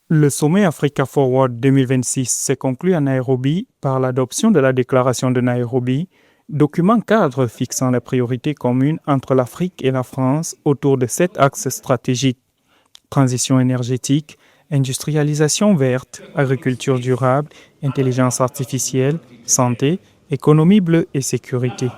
Le sommet Africa Forward 2026 s'est conclu à Nairobi par l'adoption de la déclaration de Nairobi, document cadre fixant les priorités communes entre l'Afrique et la France autour de 7 axes stratégiques: transition énergétique, industrialisation verte, agriculture durable, intelligence artificielle, santé, économie bleue et sécurité.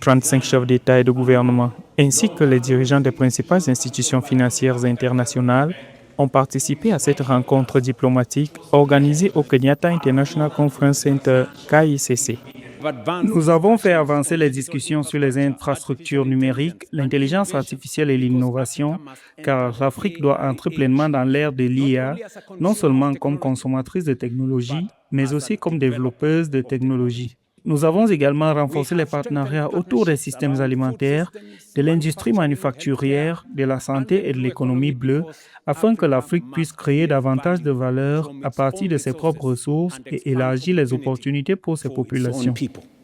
35 chefs d'État et de gouvernement, ainsi que les dirigeants des principales institutions financières internationales, ont participé à cette rencontre diplomatique organisée au Kenyatta International Conference Center, KICC. Nous avons fait avancer les discussions sur les infrastructures numériques, l'intelligence artificielle et l'innovation, car l'Afrique doit entrer pleinement dans l'ère de l'IA, non seulement comme consommatrice de technologies, mais aussi comme développeuse de technologies. Nous avons également renforcé les partenariats autour des systèmes alimentaires, de l'industrie manufacturière, de la santé et de l'économie bleue, afin que l'Afrique puisse créer davantage de valeur à partir de ses propres ressources et élargir les opportunités pour ses populations.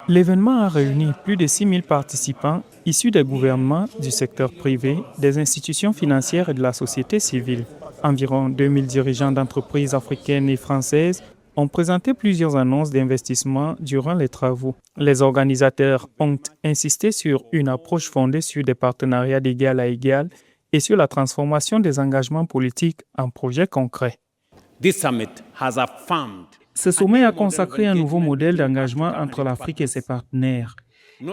L'événement a réuni plus de 6 000 participants issus des gouvernements, du secteur privé, des institutions financières et de la société civile. Environ 2 000 dirigeants d'entreprises africaines et françaises ont présenté plusieurs annonces d'investissement durant les travaux. Les organisateurs ont insisté sur une approche fondée sur des partenariats d'égal à égal et sur la transformation des engagements politiques en projets concrets. Ce sommet a consacré un nouveau modèle d'engagement entre l'Afrique et ses partenaires.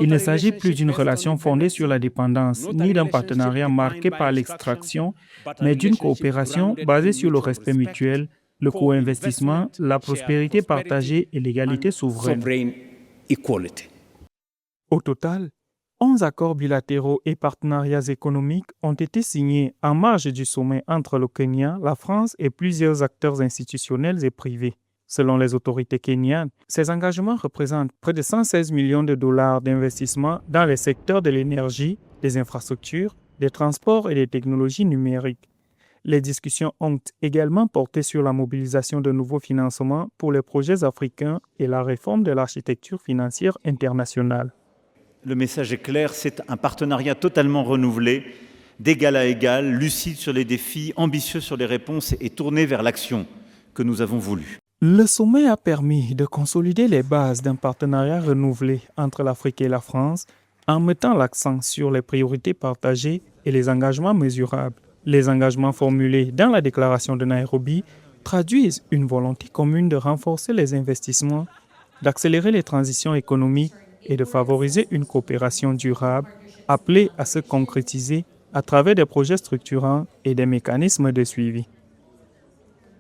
Il ne s'agit plus d'une relation fondée sur la dépendance, ni d'un partenariat marqué par l'extraction, mais d'une coopération basée sur le respect mutuel, le co-investissement, la prospérité partagée et l'égalité souveraine. Au total, 11 accords bilatéraux et partenariats économiques ont été signés en marge du sommet entre le Kenya, la France et plusieurs acteurs institutionnels et privés. Selon les autorités kenyanes, ces engagements représentent près de 116 millions de dollars d'investissement dans les secteurs de l'énergie, des infrastructures, des transports et des technologies numériques. Les discussions ont également porté sur la mobilisation de nouveaux financements pour les projets africains et la réforme de l'architecture financière internationale. Le message est clair, c'est un partenariat totalement renouvelé, d'égal à égal, lucide sur les défis, ambitieux sur les réponses et tourné vers l'action que nous avons voulu. Le sommet a permis de consolider les bases d'un partenariat renouvelé entre l'Afrique et la France en mettant l'accent sur les priorités partagées et les engagements mesurables. Les engagements formulés dans la déclaration de Nairobi traduisent une volonté commune de renforcer les investissements, d'accélérer les transitions économiques et de favoriser une coopération durable appelée à se concrétiser à travers des projets structurants et des mécanismes de suivi.